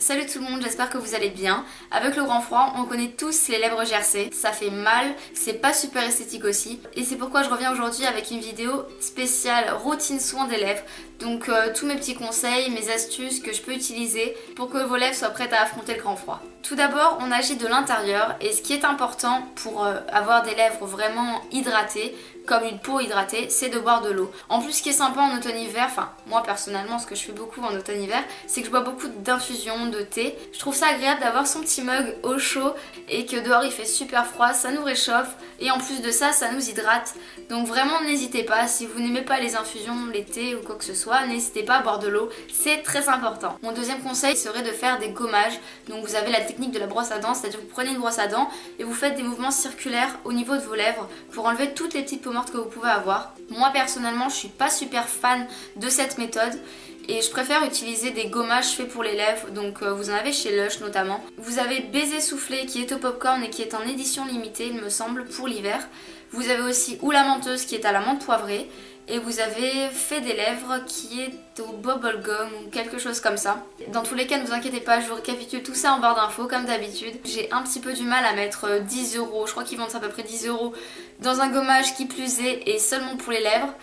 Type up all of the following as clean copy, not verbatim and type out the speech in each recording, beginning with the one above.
Salut tout le monde, j'espère que vous allez bien. Avec le grand froid, on connaît tous les lèvres gercées. Ça fait mal, c'est pas super esthétique aussi. Et c'est pourquoi je reviens aujourd'hui avec une vidéo spéciale routine soin des lèvres. Donc tous mes petits conseils, mes astuces que je peux utiliser pour que vos lèvres soient prêtes à affronter le grand froid. Tout d'abord, on agit de l'intérieur et ce qui est important pour avoir des lèvres vraiment hydratées, comme une peau hydratée, c'est de boire de l'eau. En plus, ce qui est sympa en automne-hiver, enfin moi personnellement ce que je fais beaucoup en automne-hiver, c'est que je bois beaucoup d'infusions, de thé. Je trouve ça agréable d'avoir son petit mug au chaud et que dehors il fait super froid, ça nous réchauffe et en plus de ça, ça nous hydrate. Donc vraiment n'hésitez pas, si vous n'aimez pas les infusions, les thés ou quoi que ce soit, n'hésitez pas à boire de l'eau, c'est très important. Mon deuxième conseil serait de faire des gommages. Donc vous avez la technique de la brosse à dents, c'est-à-dire que vous prenez une brosse à dents et vous faites des mouvements circulaires au niveau de vos lèvres pour enlever toutes les petites peaux mortes que vous pouvez avoir. Moi personnellement je suis pas super fan de cette méthode et je préfère utiliser des gommages faits pour les lèvres, donc vous en avez chez Lush notamment. Vous avez Baiser Soufflé qui est au popcorn et qui est en édition limitée il me semble pour l'hiver. Vous avez aussi Ou la menteuse qui est à la menthe poivrée. Et vous avez Fait des lèvres qui est au bubblegum ou quelque chose comme ça. Dans tous les cas, ne vous inquiétez pas, je vous récapitule tout ça en barre d'infos comme d'habitude. J'ai un petit peu du mal à mettre 10 €, je crois qu'ils vendent ça à peu près 10 € dans un gommage qui plus est et seulement pour les lèvres.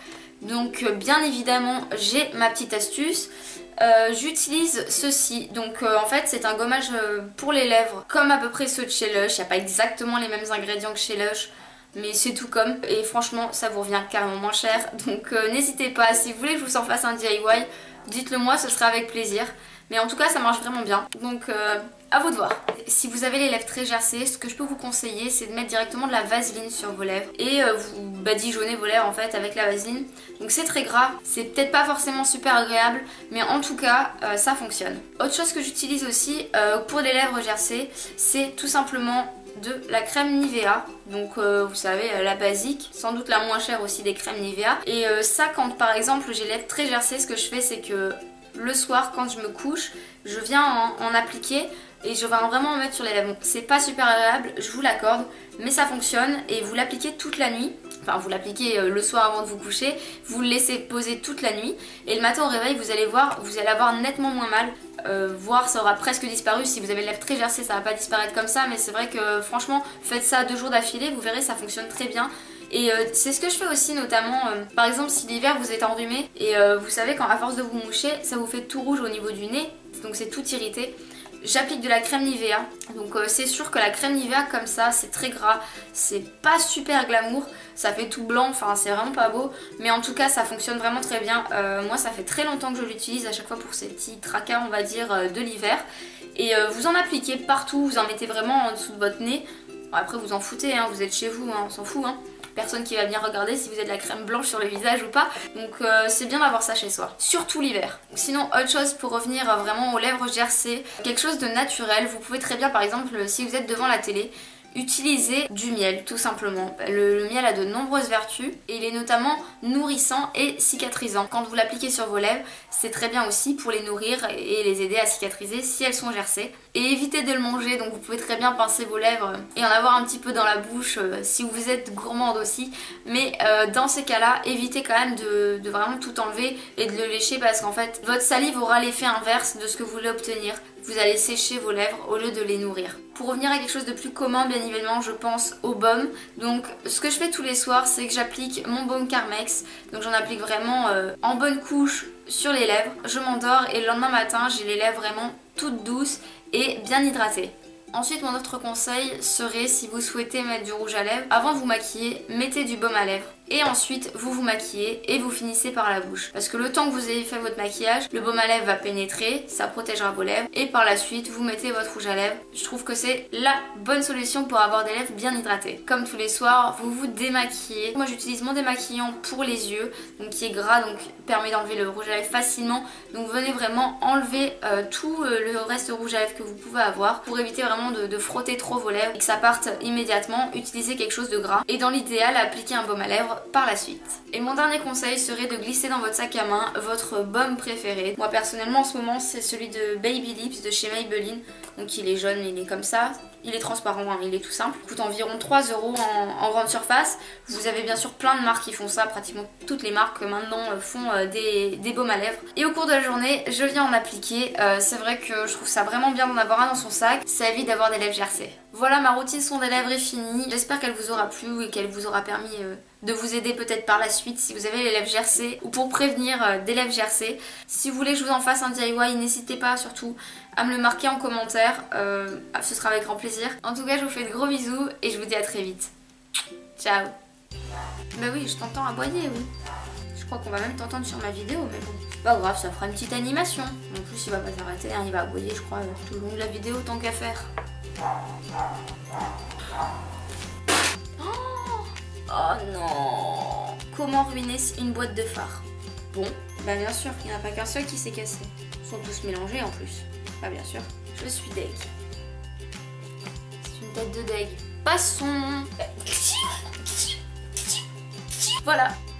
Donc bien évidemment, j'ai ma petite astuce. J'utilise ceci, donc en fait c'est un gommage pour les lèvres comme à peu près ceux de chez Lush. Il n'y a pas exactement les mêmes ingrédients que chez Lush, mais c'est tout comme, et franchement ça vous revient carrément moins cher. Donc n'hésitez pas, si vous voulez que je vous en fasse un DIY, dites-le moi, ce sera avec plaisir. Mais en tout cas ça marche vraiment bien, donc à vous de voir. Si vous avez les lèvres très gercées, ce que je peux vous conseiller c'est de mettre directement de la vaseline sur vos lèvres et vous badigeonnez vos lèvres en fait avec la vaseline. Donc c'est très gras, c'est peut-être pas forcément super agréable, mais en tout cas ça fonctionne. Autre chose que j'utilise aussi pour les lèvres gercées, c'est tout simplement de la crème Nivea, donc vous savez la basique, sans doute la moins chère aussi des crèmes Nivea. Et ça, quand par exemple j'ai les lèvres très gercées, ce que je fais c'est que le soir quand je me couche, je viens en appliquer et je vais vraiment en mettre sur les lèvres. C'est pas super agréable, je vous l'accorde, mais ça fonctionne et vous l'appliquez toute la nuit. Enfin vous l'appliquez le soir avant de vous coucher, vous le laissez poser toute la nuit et le matin au réveil vous allez voir, vous allez avoir nettement moins mal. Voire ça aura presque disparu. Si vous avez les lèvres très gercées ça va pas disparaître comme ça, mais c'est vrai que franchement faites ça 2 jours d'affilée, vous verrez ça fonctionne très bien. Et c'est ce que je fais aussi notamment, par exemple si l'hiver vous êtes enrhumé et vous savez quand à force de vous moucher ça vous fait tout rouge au niveau du nez, donc c'est tout irrité. J'applique de la crème Nivea, donc c'est sûr que la crème Nivea comme ça c'est très gras, c'est pas super glamour, ça fait tout blanc, enfin c'est vraiment pas beau, mais en tout cas ça fonctionne vraiment très bien. Moi ça fait très longtemps que je l'utilise à chaque fois pour ces petits tracas on va dire de l'hiver. Et vous en appliquez partout, vous en mettez vraiment en dessous de votre nez. Bon, après vous en foutez, hein, vous êtes chez vous, hein, on s'en fout. Hein. Personne qui va venir regarder si vous avez de la crème blanche sur le visage ou pas, donc c'est bien d'avoir ça chez soi, surtout l'hiver. Sinon autre chose pour revenir vraiment aux lèvres gercées, quelque chose de naturel, vous pouvez très bien par exemple si vous êtes devant la télé, utilisez du miel tout simplement. Le miel a de nombreuses vertus et il est notamment nourrissant et cicatrisant. Quand vous l'appliquez sur vos lèvres, c'est très bien aussi pour les nourrir et les aider à cicatriser si elles sont gercées. Et évitez de le manger, donc vous pouvez très bien pincer vos lèvres et en avoir un petit peu dans la bouche si vous êtes gourmande aussi. Mais dans ces cas-là, évitez quand même de vraiment tout enlever et de le lécher parce qu'en fait, votre salive aura l'effet inverse de ce que vous voulez obtenir. Vous allez sécher vos lèvres au lieu de les nourrir. Pour revenir à quelque chose de plus commun, bien évidemment, je pense au baume. Donc ce que je fais tous les soirs, c'est que j'applique mon baume Carmex. Donc j'en applique vraiment en bonne couche sur les lèvres. Je m'endors et le lendemain matin, j'ai les lèvres vraiment toutes douces et bien hydratées. Ensuite, mon autre conseil serait, si vous souhaitez mettre du rouge à lèvres, avant de vous maquiller, mettez du baume à lèvres. Et ensuite, vous vous maquillez et vous finissez par la bouche. Parce que le temps que vous ayez fait votre maquillage, le baume à lèvres va pénétrer, ça protégera vos lèvres. Et par la suite, vous mettez votre rouge à lèvres. Je trouve que c'est la bonne solution pour avoir des lèvres bien hydratées. Comme tous les soirs, vous vous démaquillez. Moi, j'utilise mon démaquillant pour les yeux, donc qui est gras, donc permet d'enlever le rouge à lèvres facilement. Donc venez vraiment enlever tout le reste de rouge à lèvres que vous pouvez avoir pour éviter vraiment de frotter trop vos lèvres et que ça parte immédiatement. Utilisez quelque chose de gras. Et dans l'idéal, appliquez un baume à lèvres par la suite. Et mon dernier conseil serait de glisser dans votre sac à main votre baume préféré. Moi personnellement en ce moment c'est celui de Baby Lips de chez Maybelline. Donc il est jaune, il est comme ça. Il est transparent, hein, il est tout simple. Il coûte environ 3 € en grande surface. Vous avez bien sûr plein de marques qui font ça. Pratiquement toutes les marques maintenant font des baumes à lèvres. Et au cours de la journée, je viens en appliquer. C'est vrai que je trouve ça vraiment bien d'en avoir un dans son sac. Ça évite d'avoir des lèvres gercées. Voilà, ma routine soin des lèvres est finie. J'espère qu'elle vous aura plu et qu'elle vous aura permis de vous aider peut-être par la suite si vous avez les lèvres gercées ou pour prévenir des lèvres gercées. Si vous voulez que je vous en fasse un DIY, n'hésitez pas surtout à me le marquer en commentaire. Ce sera avec grand plaisir. En tout cas, je vous fais de gros bisous et je vous dis à très vite. Ciao. Bah oui, je t'entends aboyer, oui. Je crois qu'on va même t'entendre sur ma vidéo, mais bon. C'est pas grave, ça fera une petite animation. En plus, il va pas s'arrêter, hein, il va aboyer, je crois, tout le long de la vidéo, tant qu'à faire. Oh non! Comment ruiner une boîte de phare? Bon, bah bien sûr, il n'y en a pas qu'un seul qui s'est cassé. Ils sont tous mélangés en plus. Bah bien sûr, je suis deg. C'est une tête de deg. Passons! Voilà,